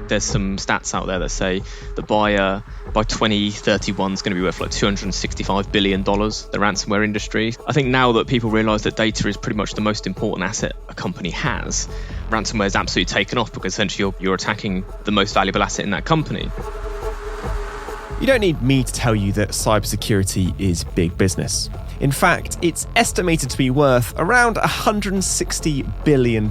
There's some stats out there that say the buyer by 2031 is going to be worth like $265 billion, the ransomware industry. I think now that people realize that data is pretty much the most important asset a company has, ransomware is absolutely taken off because essentially you're attacking the most valuable asset in that company. You don't need me to tell you that cybersecurity is big business. In fact, it's estimated to be worth around $160 billion.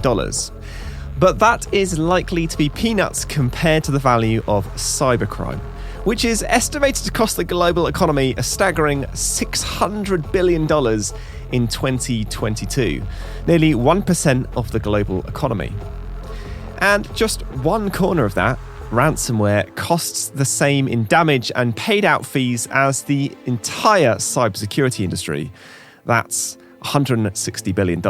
But that is likely to be peanuts compared to the value of cybercrime, which is estimated to cost the global economy a staggering $600 billion in 2022, nearly 1% of the global economy. And just one corner of that, ransomware, costs the same in damage and paid out fees as the entire cybersecurity industry. That's $160 billion.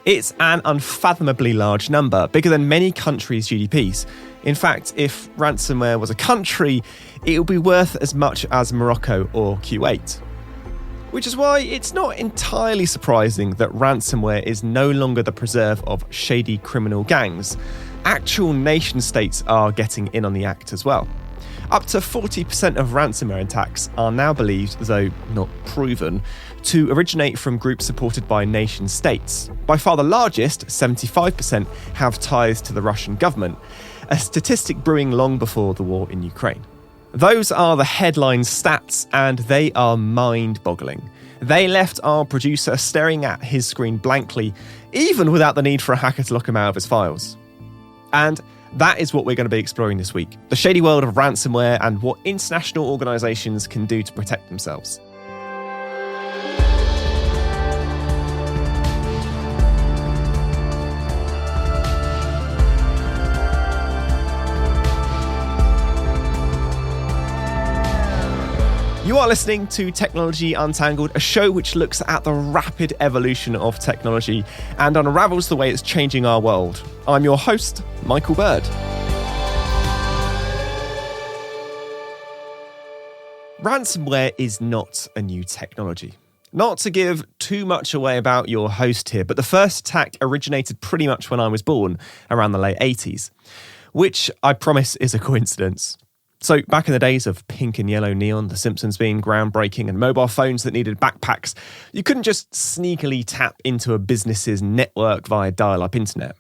It's an unfathomably large number, bigger than many countries' GDPs. In fact, if ransomware was a country, it would be worth as much as Morocco or Kuwait. Which is why it's not entirely surprising that ransomware is no longer the preserve of shady criminal gangs. Actual nation-states are getting in on the act as well. Up to 40% of ransomware attacks are now believed, though not proven, to originate from groups supported by nation-states. By far the largest, 75%, have ties to the Russian government, a statistic brewing long before the war in Ukraine. Those are the headline stats, and they are mind-boggling. They left our producer staring at his screen blankly, even without the need for a hacker to lock him out of his files. And that is what we're going to be exploring this week. The shady world of ransomware and what international organisations can do to protect themselves. You are listening to Technology Untangled, a show which looks at the rapid evolution of technology and unravels the way it's changing our world. I'm your host, Michael Bird. Ransomware is not a new technology. Not to give too much away about your host here, but the first attack originated pretty much when I was born, around the late 80s, which I promise is a coincidence. So back in the days of pink and yellow neon, The Simpsons being groundbreaking, and mobile phones that needed backpacks, you couldn't just sneakily tap into a business's network via dial-up internet.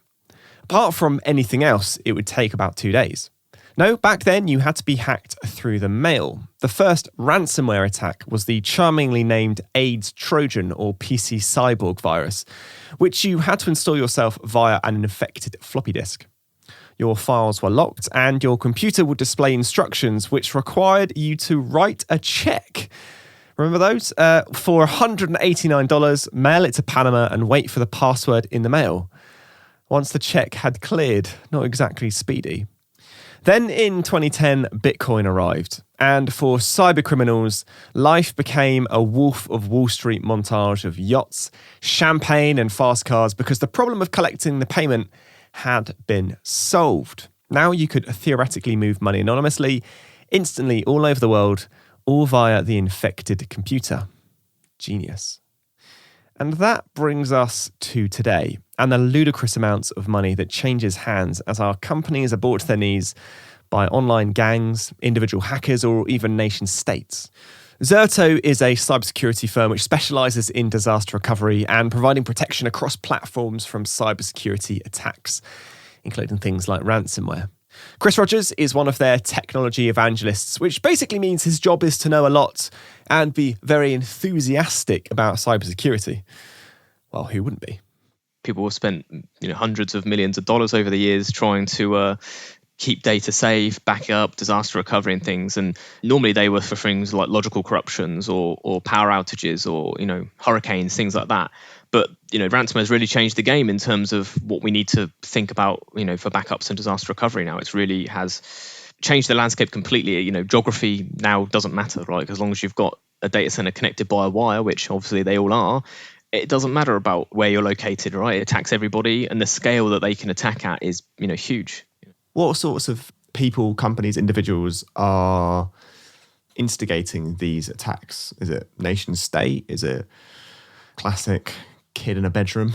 Apart from anything else, it would take about 2 days. No, back then you had to be hacked through the mail. The first ransomware attack was the charmingly named AIDS Trojan or PC Cyborg virus, which you had to install yourself via an infected floppy disk. Your files were locked and your computer would display instructions which required you to write a check. Remember those? For $189, mail it to Panama and wait for the password in the mail. Once the check had cleared, not exactly speedy. Then in 2010, Bitcoin arrived. And for cybercriminals, life became a Wolf of Wall Street montage of yachts, champagne and fast cars because the problem of collecting the payment had been solved. Now you could theoretically move money anonymously, instantly all over the world, all via the infected computer. Genius. And that brings us to today, and the ludicrous amounts of money that changes hands as our companies are brought to their knees by online gangs, individual hackers, or even nation states. Zerto is a cybersecurity firm which specialises in disaster recovery and providing protection across platforms from cybersecurity attacks, including things like ransomware. Chris Rogers is one of their technology evangelists, which basically means his job is to know a lot and be very enthusiastic about cybersecurity. Well, who wouldn't be? People have spent hundreds of millions of dollars over the years trying to keep data safe, back up, disaster recovery and things. And normally they were for things like logical corruptions or power outages or, hurricanes, things like that. But, ransomware has really changed the game in terms of what we need to think about, for backups and disaster recovery now. It's really has changed the landscape completely. Geography now doesn't matter, right? As long as you've got a data center connected by a wire, which obviously they all are, it doesn't matter about where you're located, right? It attacks everybody. And the scale that they can attack at is, huge. What sorts of people, companies, individuals are instigating these attacks? Is it nation state? Is it classic kid in a bedroom?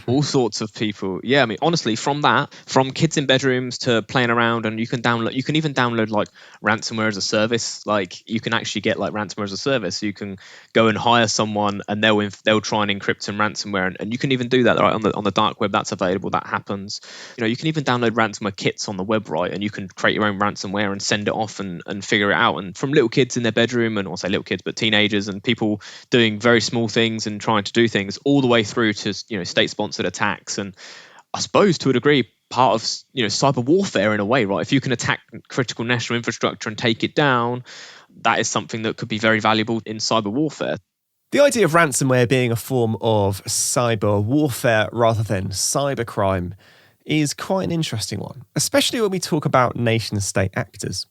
All sorts of people. Yeah, I mean, honestly, from kids in bedrooms to playing around, and you can even download like ransomware as a service. Like you can actually get like ransomware as a service. You can go and hire someone, and they'll try and encrypt some ransomware, and you can even do that right on the dark web. That's available. That happens. You can even download ransomware kits on the web, right? And you can create your own ransomware and send it off and figure it out. And from little kids in their bedroom, and I'll say little kids, but teenagers and people doing very small things and trying to do things, all the way through to state-sponsored attacks, and I suppose to a degree part of cyber warfare in a way, right? If you can attack critical national infrastructure and take it down, that is something that could be very valuable in cyber warfare. The idea of ransomware being a form of cyber warfare rather than cybercrime is quite an interesting one, especially when we talk about nation-state actors.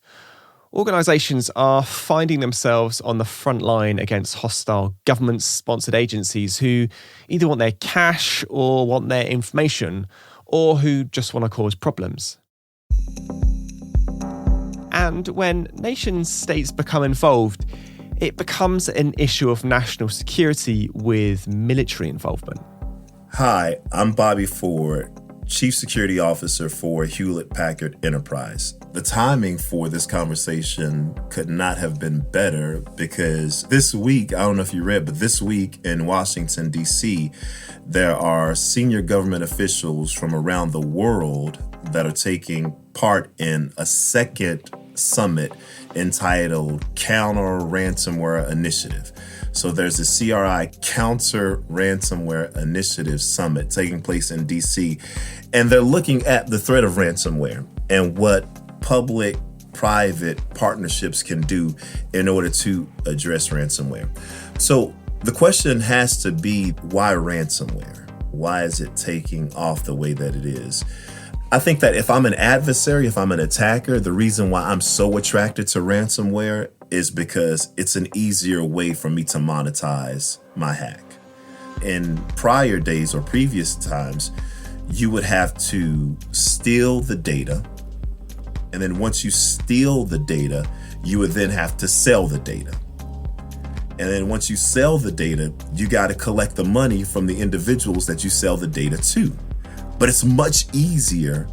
Organisations are finding themselves on the front line against hostile government-sponsored agencies who either want their cash or want their information, or who just want to cause problems. And when nation-states become involved, it becomes an issue of national security with military involvement. Hi, I'm Bobby Ford, Chief Security Officer for Hewlett-Packard Enterprise. The timing for this conversation could not have been better because this week, I don't know if you read, but this week in Washington, D.C., there are senior government officials from around the world that are taking part in a second summit entitled Counter Ransomware Initiative. So there's a CRI Counter Ransomware Initiative Summit taking place in DC, and they're looking at the threat of ransomware and what public-private partnerships can do in order to address ransomware. So the question has to be, why ransomware? Why is it taking off the way that it is? I think that if I'm an adversary, if I'm an attacker, the reason why I'm so attracted to ransomware is because it's an easier way for me to monetize my hack. In prior days or previous times, you would have to steal the data. And then once you steal the data, you would then have to sell the data. And then once you sell the data, you got to collect the money from the individuals that you sell the data to. But it's much easier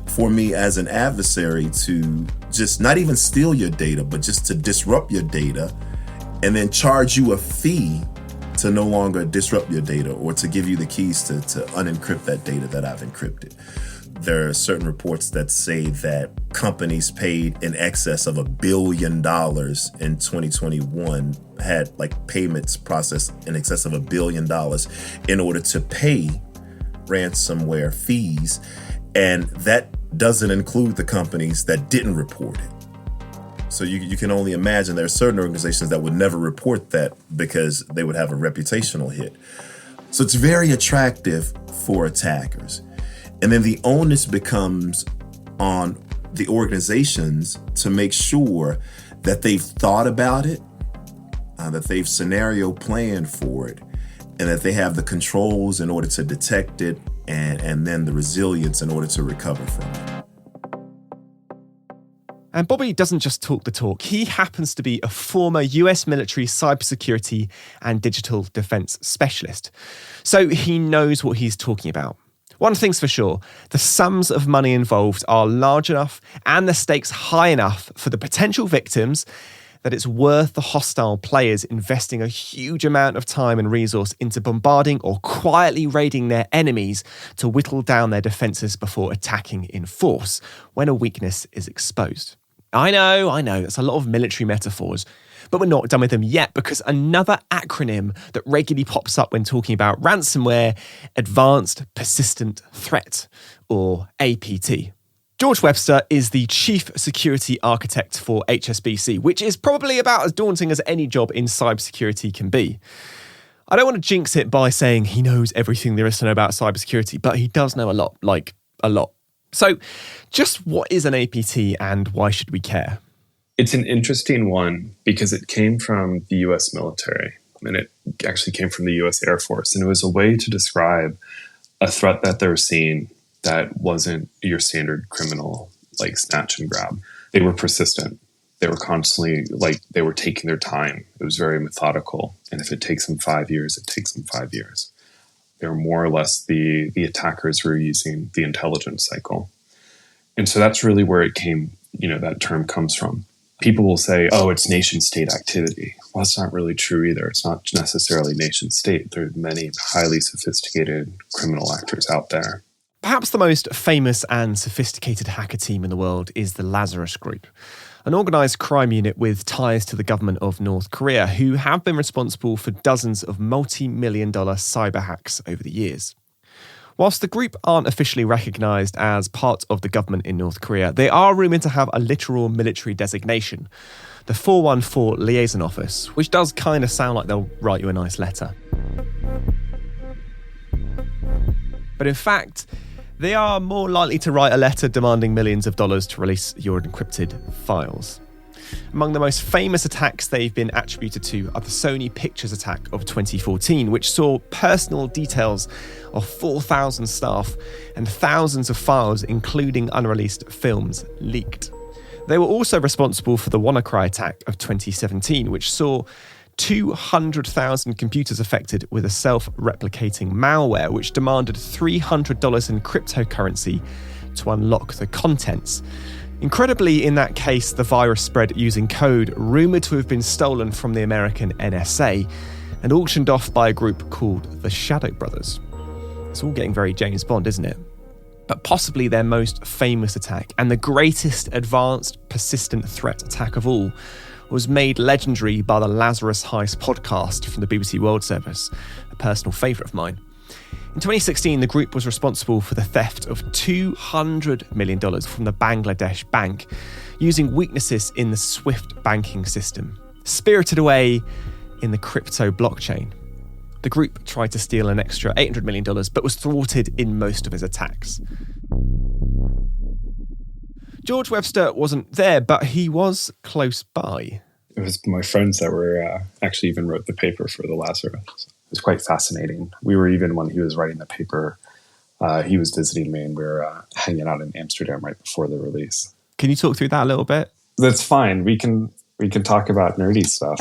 for me as an adversary to just not even steal your data, but just to disrupt your data and then charge you a fee to no longer disrupt your data or to give you the keys to unencrypt that data that I've encrypted. There are certain reports that say that companies paid in excess of $1 billion in 2021, had like payments processed in excess of $1 billion in order to pay ransomware fees. And that doesn't include the companies that didn't report it. So you can only imagine there are certain organizations that would never report that because they would have a reputational hit. So it's very attractive for attackers. And then the onus becomes on the organizations to make sure that they've thought about it, that they've scenario planned for it, and that they have the controls in order to detect it and then the resilience in order to recover from it. And Bobby doesn't just talk the talk. He happens to be a former US military cybersecurity and digital defense specialist. So he knows what he's talking about. One thing's for sure, the sums of money involved are large enough and the stakes high enough for the potential victims that it's worth the hostile players investing a huge amount of time and resource into bombarding or quietly raiding their enemies to whittle down their defences before attacking in force when a weakness is exposed. I know, that's a lot of military metaphors, but we're not done with them yet because another acronym that regularly pops up when talking about ransomware, Advanced Persistent Threat, or APT. George Webster is the Chief Security Architect for HSBC, which is probably about as daunting as any job in cybersecurity can be. I don't want to jinx it by saying he knows everything there is to know about cybersecurity, but he does know a lot, like a lot. So just what is an APT and why should we care? It's an interesting one because it came from the US military and it actually came from the US Air Force. And it was a way to describe a threat that they're seeing that wasn't your standard criminal, like snatch and grab. They were persistent. They were constantly, they were taking their time. It was very methodical. And if it takes them 5 years, it takes them 5 years. They're more or less the attackers who are using the intelligence cycle. And so that's really where it came, that term comes from. People will say, oh, it's nation state activity. Well, that's not really true either. It's not necessarily nation state. There are many highly sophisticated criminal actors out there. Perhaps the most famous and sophisticated hacker team in the world is the Lazarus Group, an organised crime unit with ties to the government of North Korea, who have been responsible for dozens of multi-million-dollar cyber hacks over the years. Whilst the group aren't officially recognised as part of the government in North Korea, they are rumoured to have a literal military designation, the 414 Liaison Office, which does kind of sound like they'll write you a nice letter. But in fact, they are more likely to write a letter demanding millions of dollars to release your encrypted files. Among the most famous attacks they've been attributed to are the Sony Pictures attack of 2014, which saw personal details of 4,000 staff and thousands of files, including unreleased films, leaked. They were also responsible for the WannaCry attack of 2017, which saw 200,000 computers affected with a self-replicating malware, which demanded $300 in cryptocurrency to unlock the contents. Incredibly, in that case, the virus spread using code rumoured to have been stolen from the American NSA and auctioned off by a group called the Shadow Brothers. It's all getting very James Bond, isn't it? But possibly their most famous attack, and the greatest advanced persistent threat attack of all, was made legendary by the Lazarus Heist podcast from the BBC World Service, a personal favourite of mine. In 2016, the group was responsible for the theft of $200 million from the Bangladesh bank, using weaknesses in the SWIFT banking system, spirited away in the crypto blockchain. The group tried to steal an extra $800 million, but was thwarted in most of his attacks. George Webster wasn't there, but he was close by. It was my friends that were actually even wrote the paper for the Lazarus. It was quite fascinating. We were even, when he was writing the paper, he was visiting me and we were hanging out in Amsterdam right before the release. Can you talk through that a little bit? That's fine. We can talk about nerdy stuff.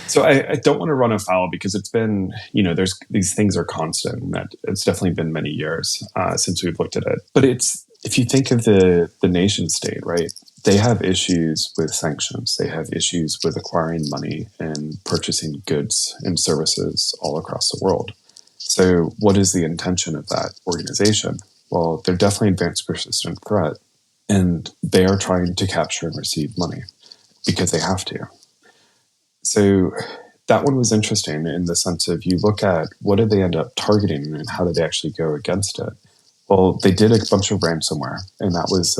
So I don't want to run afoul because it's been, there's these things are constant. And that it's definitely been many years since we've looked at it. But if you think of the nation state, right? They have issues with sanctions. They have issues with acquiring money and purchasing goods and services all across the world. So what is the intention of that organization? Well, they're definitely advanced persistent threat, and they are trying to capture and receive money because they have to. So that one was interesting in the sense of you look at what did they end up targeting and how did they actually go against it? Well, they did a bunch of ransomware, and that was,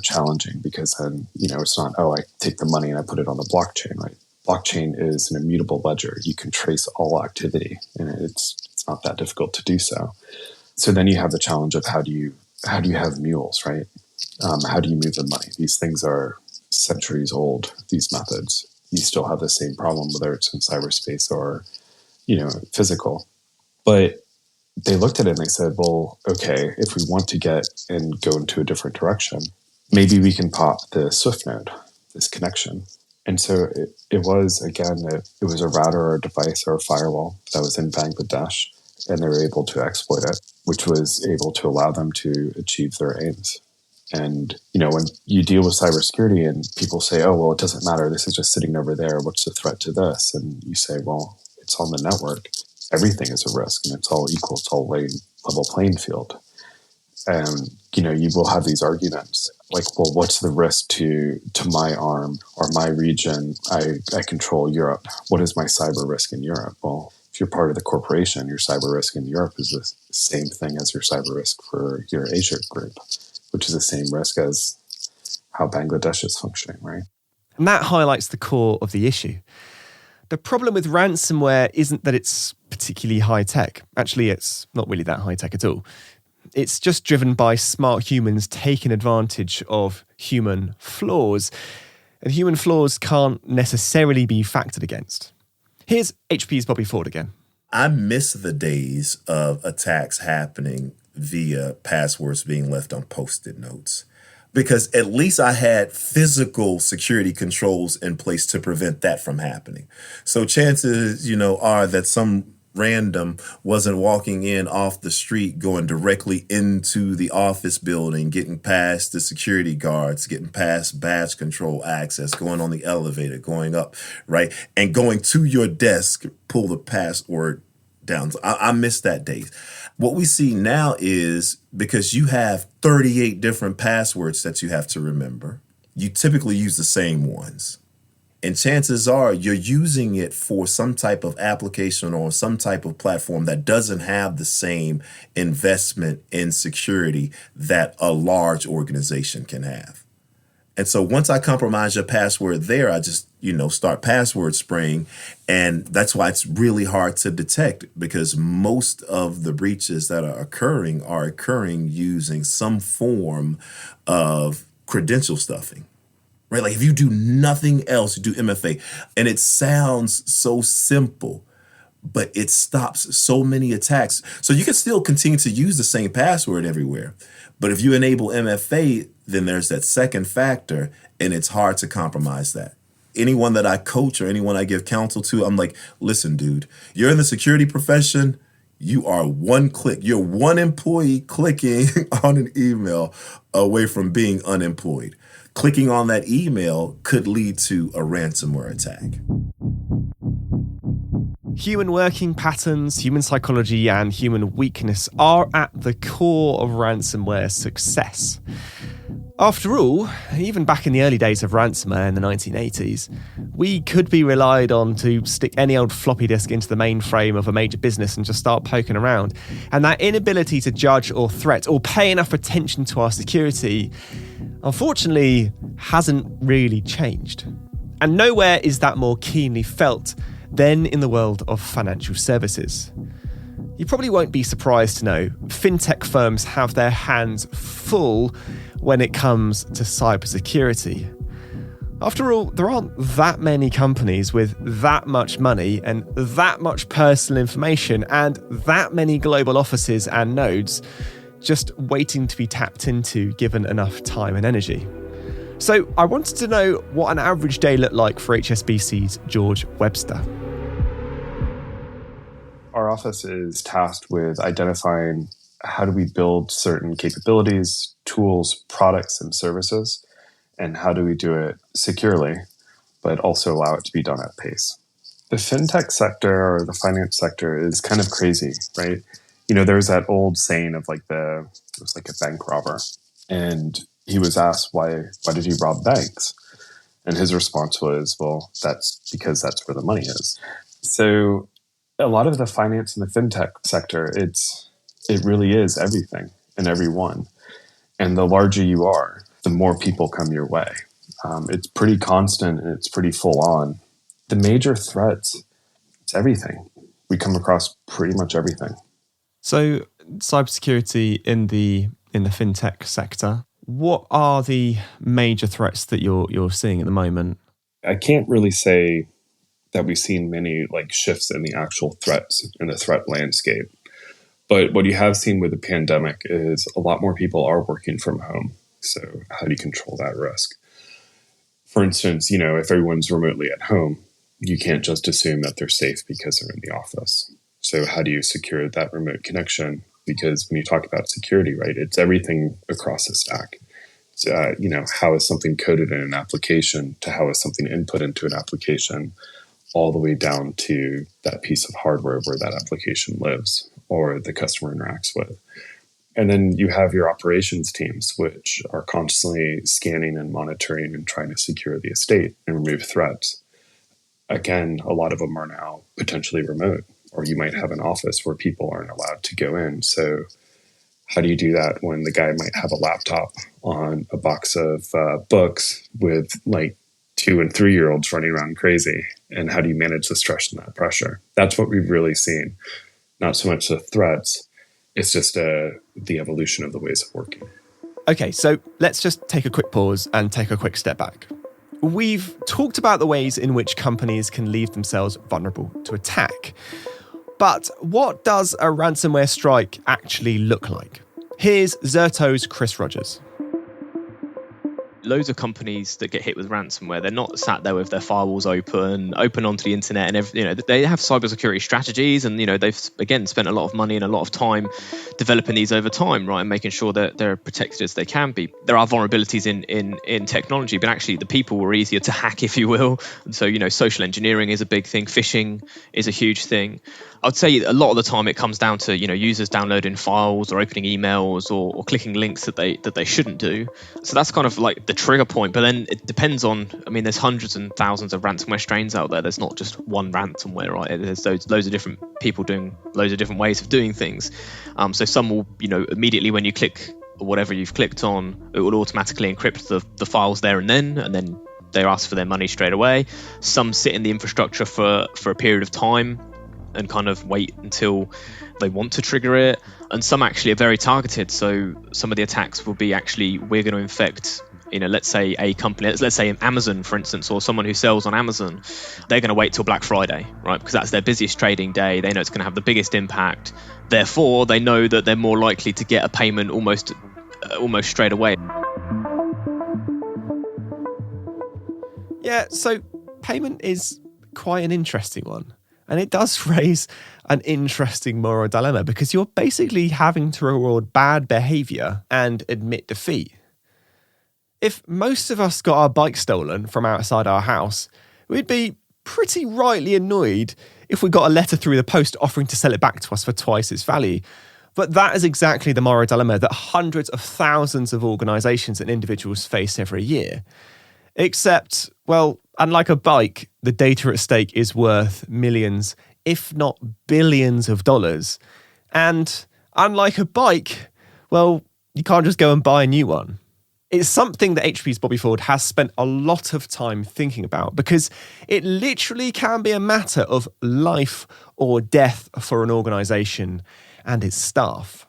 challenging because then, it's not, I take the money and I put it on the blockchain, right? Blockchain is an immutable ledger. You can trace all activity, and it's not that difficult to do so. So then you have the challenge of how do you have mules, right? How do you move the money? These things are centuries old, these methods. You still have the same problem, whether it's in cyberspace or, physical. But they looked at it and they said, well, okay, if we want to get and go into a different direction, maybe we can pop the Swift node, this connection. And so it was, again, it was a router or a device or a firewall that was in Bangladesh, and they were able to exploit it, which was able to allow them to achieve their aims. And, when you deal with cybersecurity and people say, oh, well, it doesn't matter, this is just sitting over there, what's the threat to this? And you say, well, it's on the network. Everything is a risk, and it's all equal. It's all level playing field. And, you will have these arguments like, well, what's the risk to my arm or my region? I control Europe. What is my cyber risk in Europe? Well, if you're part of the corporation, your cyber risk in Europe is the same thing as your cyber risk for your Asia group, which is the same risk as how Bangladesh is functioning, right? And that highlights the core of the issue. The problem with ransomware isn't that it's particularly high tech. Actually, it's not really that high tech at all. It's just driven by smart humans taking advantage of human flaws. And human flaws can't necessarily be factored against. Here's HP's Bobby Ford again. I miss the days of attacks happening via passwords being left on Post-it notes, because at least I had physical security controls in place to prevent that from happening. So chances, are that some random wasn't walking in off the street, going directly into the office building, getting past the security guards, getting past badge control access, going on the elevator, going up, right? And going to your desk, pull the password down. So I miss that days. What we see now is, because you have 38 different passwords that you have to remember, you typically use the same ones. And chances are you're using it for some type of application or some type of platform that doesn't have the same investment in security that a large organization can have. And so once I compromise your password there, I just, start password spraying. And that's why it's really hard to detect, because most of the breaches that are occurring using some form of credential stuffing. Right? Like if you do nothing else, you do MFA, and it sounds so simple, but it stops so many attacks. So you can still continue to use the same password everywhere. But if you enable MFA, then there's that second factor, and it's hard to compromise that. Anyone that I coach or anyone I give counsel to, I'm like, listen, dude, you're in the security profession. You are one click. You're one employee clicking on an email away from being unemployed. Clicking on that email could lead to a ransomware attack. Human working patterns, human psychology, and human weakness are at the core of ransomware success. After all, even back in the early days of ransomware in the 1980s, we could be relied on to stick any old floppy disk into the mainframe of a major business and just start poking around. And that inability to judge or threat or pay enough attention to our security, unfortunately, hasn't really changed. And nowhere is that more keenly felt than in the world of financial services. You probably won't be surprised to know fintech firms have their hands full when it comes to cybersecurity. After all, there aren't that many companies with that much money and that much personal information and that many global offices and nodes just waiting to be tapped into given enough time and energy. So I wanted to know what an average day looked like for HSBC's George Webster. Our office is tasked with identifying how do we build certain capabilities, tools, products, and services, and how do we do it securely, but also allow it to be done at pace. The fintech sector or the finance sector is kind of crazy, right? There's that old saying of it was like a bank robber, and he was asked why did he rob banks? And his response was, well, that's because that's where the money is. So a lot of the finance and the fintech sector, it really is everything and everyone. And the larger you are, the more people come your way. It's pretty constant and it's pretty full on. The major threats, it's everything. We come across pretty much everything. So cybersecurity in the fintech sector, what are the major threats that you're seeing at the moment? I can't really say that we've seen many shifts in the actual threats in the threat landscape. But what you have seen with the pandemic is a lot more people are working from home. So how do you control that risk? For instance, if everyone's remotely at home, you can't just assume that they're safe because they're in the office. So how do you secure that remote connection? Because when you talk about security, right, it's everything across the stack. So, how is something coded in an application to how is something input into an application, all the way down to that piece of hardware where that application lives or the customer interacts with. And then you have your operations teams, which are constantly scanning and monitoring and trying to secure the estate and remove threats. Again, a lot of them are now potentially remote, or you might have an office where people aren't allowed to go in. So how do you do that when the guy might have a laptop on a box of books with 2 and 3 year olds running around crazy? And how do you manage the stress and that pressure? That's what we've really seen. Not so much the threats, it's just the evolution of the ways of working. Okay, so let's just take a quick pause and take a quick step back. We've talked about the ways in which companies can leave themselves vulnerable to attack. But what does a ransomware strike actually look like? Here's Zerto's Chris Rogers. Loads of companies that get hit with ransomware, they're not sat there with their firewalls open onto the internet, and they have cybersecurity strategies, and they've again spent a lot of money and a lot of time developing these over time, right, and making sure that they're protected as they can be. There are vulnerabilities in technology, but actually the people were easier to hack, if you will. And so social engineering is a big thing, phishing is a huge thing. I'd say a lot of the time it comes down to users downloading files or opening emails or clicking links that they shouldn't do. So that's kind of like the trigger point. But then it depends on, there's hundreds and thousands of ransomware strains out there. There's not just one ransomware, right? There's loads of different people doing loads of different ways of doing things. So some will, immediately when you click whatever you've clicked on, it will automatically encrypt the files there and then they ask for their money straight away. Some sit in the infrastructure for a period of time and kind of wait until they want to trigger it. And some actually are very targeted. So some of the attacks will be actually, we're going to infect, let's say a company, let's say Amazon, for instance, or someone who sells on Amazon. They're going to wait till Black Friday, right? Because that's their busiest trading day. They know it's going to have the biggest impact. Therefore, they know that they're more likely to get a payment almost straight away. Yeah, so payment is quite an interesting one. And it does raise an interesting moral dilemma because you're basically having to reward bad behavior and admit defeat. If most of us got our bike stolen from outside our house, we'd be pretty rightly annoyed if we got a letter through the post offering to sell it back to us for twice its value. But that is exactly the moral dilemma that hundreds of thousands of organisations and individuals face every year. Except, well, unlike a bike, the data at stake is worth millions, if not billions of dollars. And unlike a bike, well, you can't just go and buy a new one. It's something that HP's Bobby Ford has spent a lot of time thinking about because it literally can be a matter of life or death for an organisation and its staff.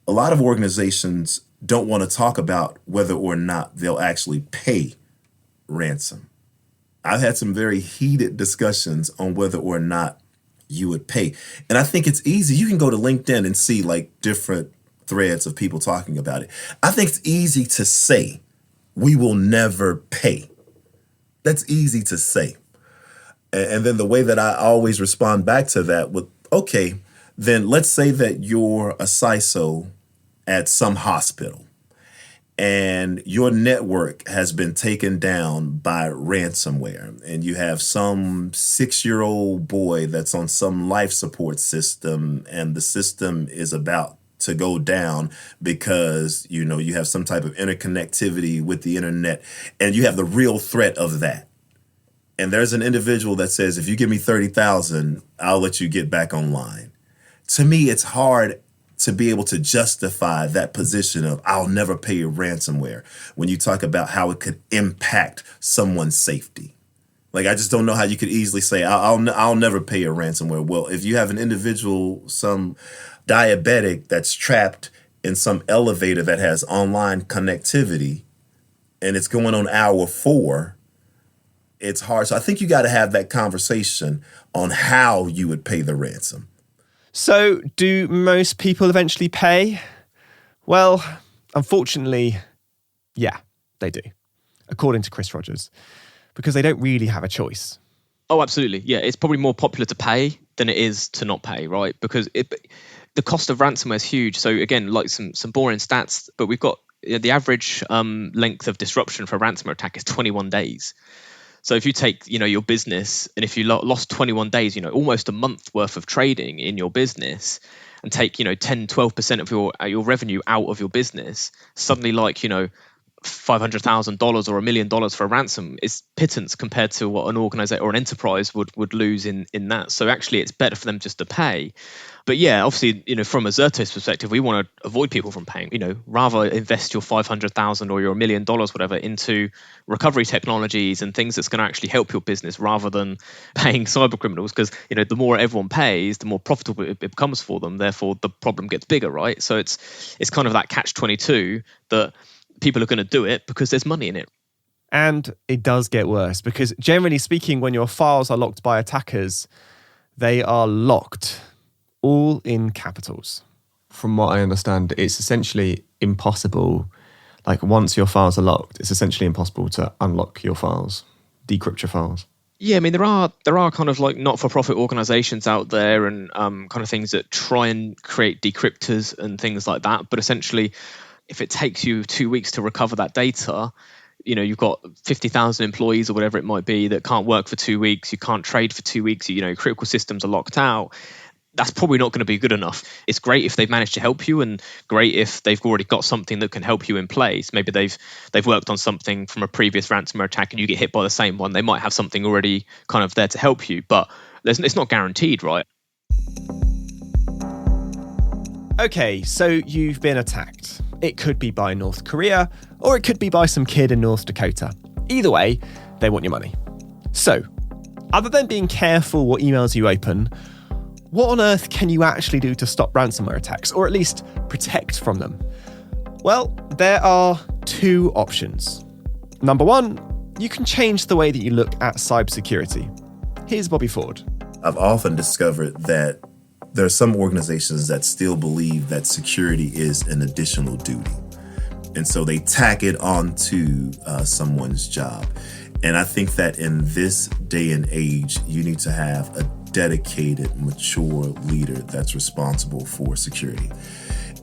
A lot of organizations don't want to talk about whether or not they'll actually pay ransom. I've had some very heated discussions on whether or not you would pay. And I think it's easy. You can go to LinkedIn and see like different threads of people talking about it. I think it's easy to say, we will never pay. That's easy to say. And then the way that I always respond back to that with, okay, then let's say that you're a CISO at some hospital and your network has been taken down by ransomware, and you have some 6-year-old boy that's on some life support system, and the system is about to go down because, you have some type of interconnectivity with the internet, and you have the real threat of that. And there's an individual that says, if you give me 30,000, I'll let you get back online. To me, it's hard to be able to justify that position of I'll never pay your ransomware when you talk about how it could impact someone's safety. Like, I just don't know how you could easily say I'll never pay your ransomware. Well, if you have an individual, some diabetic that's trapped in some elevator that has online connectivity and it's going on hour 4, it's hard. So I think you got to have that conversation on how you would pay the ransom. So, do most people eventually pay? Well, unfortunately, yeah, they do, according to Chris Rogers, because they don't really have a choice. Oh, absolutely. Yeah, it's probably more popular to pay than it is to not pay, right? Because the cost of ransomware is huge. So again, like some boring stats, but we've got the average length of disruption for a ransomware attack is 21 days. So if you take, your business, and if you lost 21 days, almost a month worth of trading in your business, and take, 10, 12% of your revenue out of your business, suddenly like, $500,000 or $1 million for a ransom is pittance compared to what an organization or an enterprise would lose in that. So actually it's better for them just to pay. But yeah, obviously, from a Zerto's perspective, we want to avoid people from paying, rather invest your 500,000 or your $1 million, whatever, into recovery technologies and things that's going to actually help your business rather than paying cyber criminals. Because, the more everyone pays, the more profitable it becomes for them. Therefore, the problem gets bigger, right? So it's kind of that catch-22 that people are going to do it because there's money in it. And it does get worse because generally speaking, when your files are locked by attackers, they are locked, all in capitals. From what I understand, it's essentially impossible. Like once your files are locked, it's essentially impossible to unlock your files, decrypt your files. Yeah, I mean, there are kind of like not-for-profit organizations out there and kind of things that try and create decryptors and things like that. But essentially, if it takes you 2 weeks to recover that data, you've got 50,000 employees or whatever it might be that can't work for 2 weeks. You can't trade for 2 weeks. Critical systems are locked out. That's probably not going to be good enough. It's great if they've managed to help you, and great if they've already got something that can help you in place. Maybe they've worked on something from a previous ransomware attack and you get hit by the same one. They might have something already kind of there to help you, but it's not guaranteed, right? Okay, so you've been attacked. It could be by North Korea, or it could be by some kid in North Dakota. Either way, they want your money. So, other than being careful what emails you open, what on earth can you actually do to stop ransomware attacks, or at least protect from them? Well, there are 2 options. Number 1, you can change the way that you look at cybersecurity. Here's Bobby Ford. I've often discovered that there are some organizations that still believe that security is an additional duty. And so they tack it onto someone's job. And I think that in this day and age, you need to have a dedicated, mature leader that's responsible for security.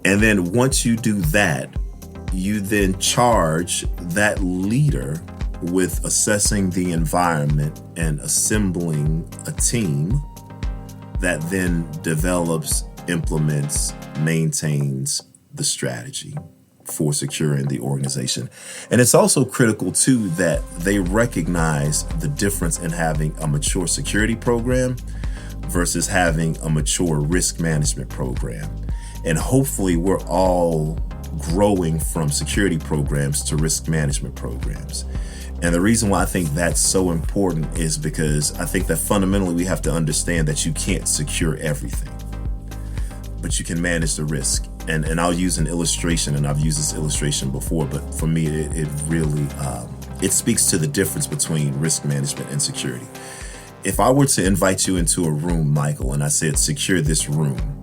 And then once you do that, you then charge that leader with assessing the environment and assembling a team that then develops, implements, maintains the strategy for securing the organization. And it's also critical too that they recognize the difference in having a mature security program versus having a mature risk management program. And hopefully we're all growing from security programs to risk management programs. And the reason why I think that's so important is because I think that fundamentally we have to understand that you can't secure everything, but you can manage the risk. And I'll use an illustration, and I've used this illustration before, but for me, it really, it speaks to the difference between risk management and security. If I were to invite you into a room, Michael, and I said, secure this room,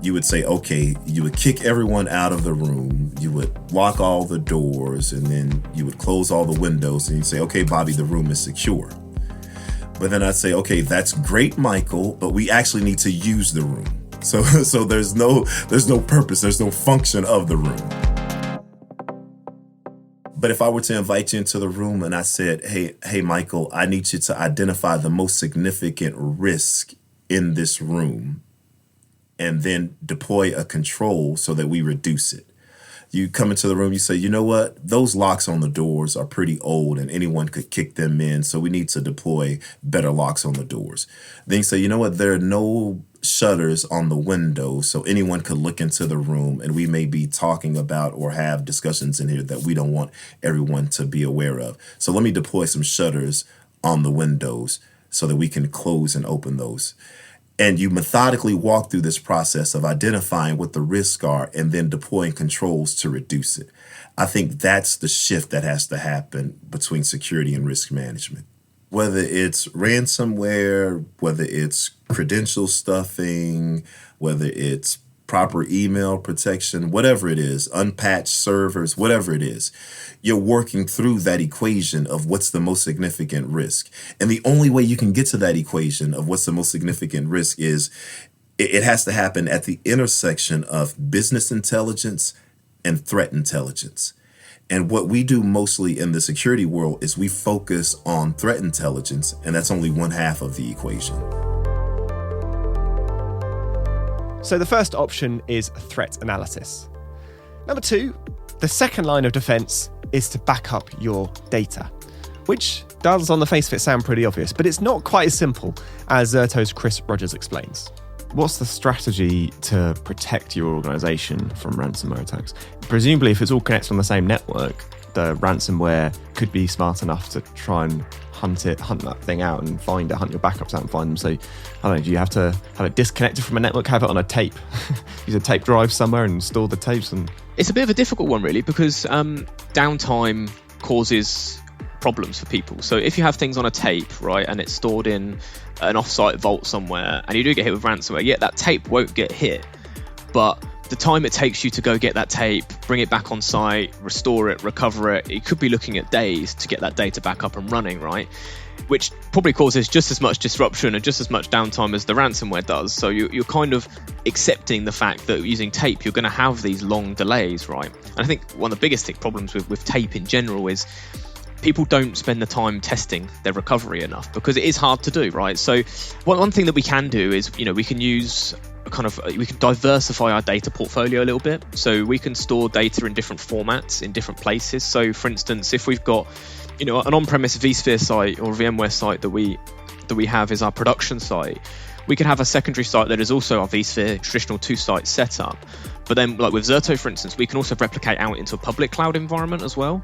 you would say, okay, you would kick everyone out of the room, you would lock all the doors, and then you would close all the windows, and you'd say, okay, Bobby, the room is secure. But then I'd say, okay, that's great, Michael, but we actually need to use the room. So there's no purpose, there's no function of the room. But if I were to invite you into the room and I said, hey, Michael, I need you to identify the most significant risk in this room and then deploy a control so that we reduce it. You come into the room, you say, you know what? Those locks on the doors are pretty old and anyone could kick them in, so we need to deploy better locks on the doors. Then you say, you know what? There are no shutters on the windows, so anyone could look into the room, and we may be talking about or have discussions in here that we don't want everyone to be aware of. So let me deploy some shutters on the windows so that we can close and open those. And you methodically walk through this process of identifying what the risks are and then deploying controls to reduce it. I think that's the shift that has to happen between security and risk management. Whether it's ransomware, whether it's credential stuffing, whether it's proper email protection, whatever it is, unpatched servers, whatever it is, you're working through that equation of what's the most significant risk. And the only way you can get to that equation of what's the most significant risk is it has to happen at the intersection of business intelligence and threat intelligence. And what we do mostly in the security world is we focus on threat intelligence, and that's only one half of the equation. So the first option is threat analysis. Number 2, the second line of defense is to back up your data, which does on the face of it sound pretty obvious, but it's not quite as simple as Zerto's Chris Rogers explains. What's the strategy to protect your organization from ransomware attacks? Presumably, if it's all connected on the same network, the ransomware could be smart enough to try and hunt that thing out and find it, hunt your backups out and find them. So, I don't know, do you have to have it disconnected from a network, have it on a tape, use a tape drive somewhere and store the tapes? And it's a bit of a difficult one, really, because downtime causes problems for people. So if you have things on a tape, right, and it's stored in an offsite vault somewhere, and you do get hit with ransomware, that tape won't get hit, but the time it takes you to go get that tape, bring it back on site, restore it, recover it, it could be looking at days to get that data back up and running, right? Which probably causes just as much disruption and just as much downtime as the ransomware does. So you're kind of accepting the fact that using tape, you're going to have these long delays, right? And I think one of the biggest problems with tape in general is people don't spend the time testing their recovery enough, because it is hard to do, right? So one thing that we can do is, we can use we can diversify our data portfolio a little bit. So we can store data in different formats in different places. So for instance, if we've got an on-premise vSphere site or VMware site that we have is our production site, we can have a secondary site that is also our vSphere traditional two-site setup. But then, like with Zerto, for instance, we can also replicate out into a public cloud environment as well.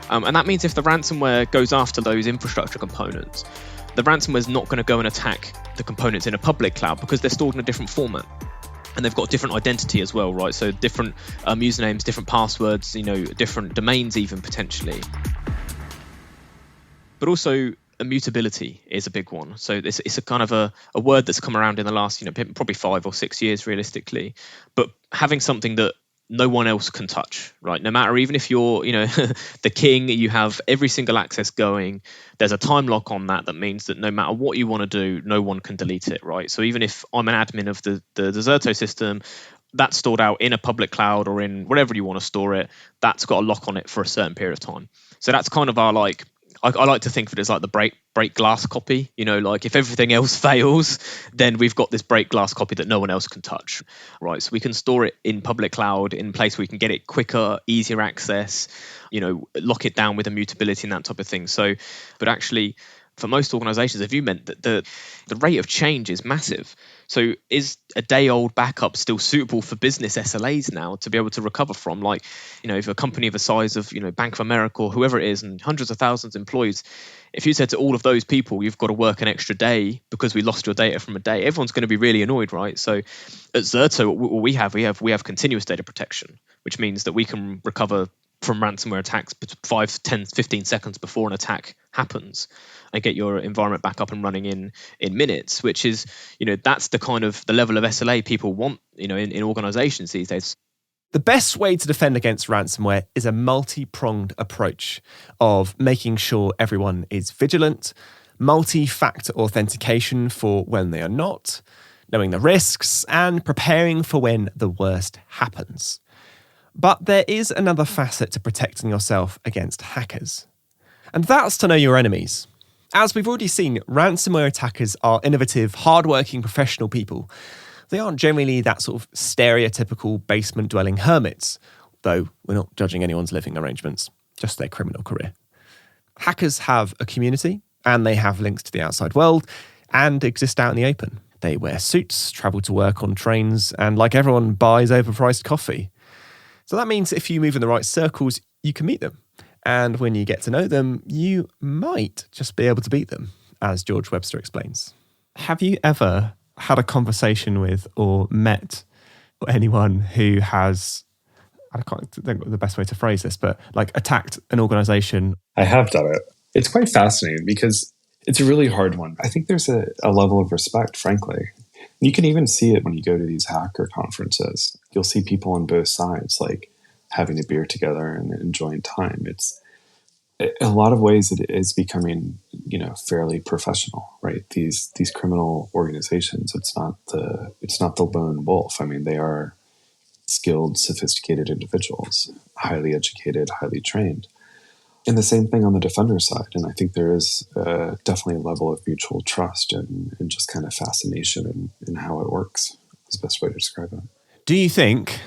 And that means if the ransomware goes after those infrastructure components, the ransomware is not going to go and attack the components in a public cloud, because they're stored in a different format. And they've got different identity as well, right? So different usernames, different passwords, different domains even potentially. But also immutability is a big one. So it's a kind of a word that's come around in the last, probably 5 or 6 years realistically. But having something that no one else can touch, right? No matter, even if you're, the king, you have every single access going, there's a time lock on that means that no matter what you want to do, no one can delete it, right? So even if I'm an admin of the Zerto system, that's stored out in a public cloud or in wherever you want to store it, that's got a lock on it for a certain period of time. So that's kind of our I like to think of it as like the break glass copy, like if everything else fails, then we've got this break glass copy that no one else can touch, right? So we can store it in public cloud in place where we can get it quicker, easier access, lock it down with immutability and that type of thing. So, but actually, for most organizations, if you meant that the rate of change is massive. So is a day-old backup still suitable for business SLAs now to be able to recover from? Like, if a company of the size of, Bank of America or whoever it is, and hundreds of thousands of employees, if you said to all of those people, you've got to work an extra day because we lost your data from a day, everyone's going to be really annoyed, right? So at Zerto, what we have continuous data protection, which means that we can recover from ransomware attacks 5, 10, 15 seconds before an attack happens and get your environment back up and running in minutes, which is, that's the kind of the level of SLA people want, in organizations these days. The best way to defend against ransomware is a multi-pronged approach of making sure everyone is vigilant, multi-factor authentication for when they are not, knowing the risks, and preparing for when the worst happens. But there is another facet to protecting yourself against hackers. And that's to know your enemies. As we've already seen, ransomware attackers are innovative, hardworking professional people. They aren't generally that sort of stereotypical basement-dwelling hermits, though we're not judging anyone's living arrangements, just their criminal career. Hackers have a community, and they have links to the outside world, and exist out in the open. They wear suits, travel to work on trains, and like everyone, buys overpriced coffee. So that means if you move in the right circles, you can meet them. And when you get to know them, you might just be able to beat them, as George Webster explains. Have you ever had a conversation with or met anyone who has, I can't think of the best way to phrase this, but like attacked an organization? I have done it. It's quite fascinating because it's a really hard one. I think there's a level of respect, frankly. You can even see it when you go to these hacker conferences. You'll see people on both sides, like having a beer together and enjoying time. It's in a lot of ways it is becoming, fairly professional, right? These criminal organizations, it's not the lone wolf. I mean, they are skilled, sophisticated individuals, highly educated, highly trained. And the same thing on the defender side. And I think there is definitely a level of mutual trust and just kind of fascination in how it works is the best way to describe it. Do you think,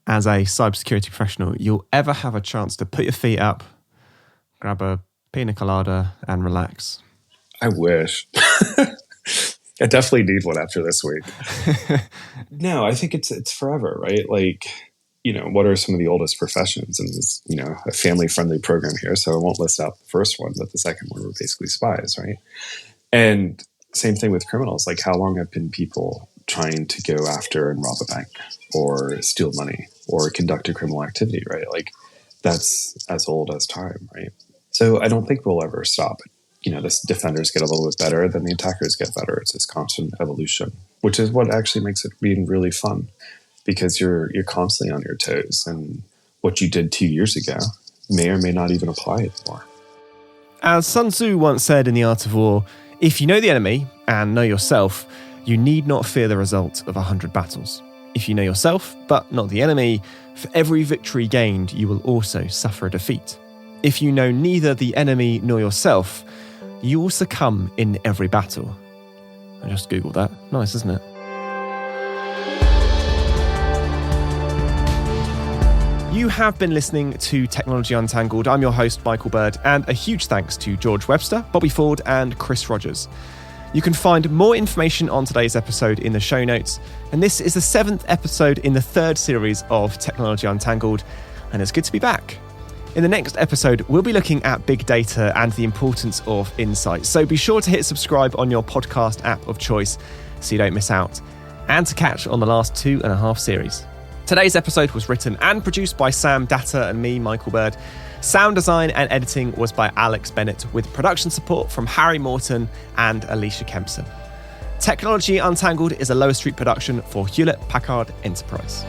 as a cybersecurity professional, you'll ever have a chance to put your feet up, grab a pina colada and relax? I wish. I definitely need one after this week. No, I think it's forever, right? Like, what are some of the oldest professions? And it's, a family-friendly program here, so I won't list out the first one, but the second one were basically spies, right? And same thing with criminals. Like, how long have been people trying to go after and rob a bank or steal money or conduct a criminal activity, right? Like, that's as old as time, right? So I don't think we'll ever stop. The defenders get a little bit better, then the attackers get better. It's this constant evolution, which is what actually makes it being really fun. because you're constantly on your toes, and what you did 2 years ago may or may not even apply anymore. As Sun Tzu once said in The Art of War, if you know the enemy and know yourself, you need not fear the result of 100 battles. If you know yourself, but not the enemy, for every victory gained, you will also suffer a defeat. If you know neither the enemy nor yourself, you will succumb in every battle. I just Googled that. Nice, isn't it? You have been listening to Technology Untangled. I'm your host, Michael Bird, and a huge thanks to George Webster, Bobby Ford, and Chris Rogers. You can find more information on today's episode in the show notes, and this is the 7th episode in the 3rd series of Technology Untangled, and it's good to be back. In the next episode, we'll be looking at big data and the importance of insight, so be sure to hit subscribe on your podcast app of choice so you don't miss out, and to catch on the last 2.5 series. Today's episode was written and produced by Sam Datta and me, Michael Bird. Sound design and editing was by Alex Bennett, with production support from Harry Morton and Alicia Kempson. Technology Untangled is a Lower Street production for Hewlett-Packard Enterprise.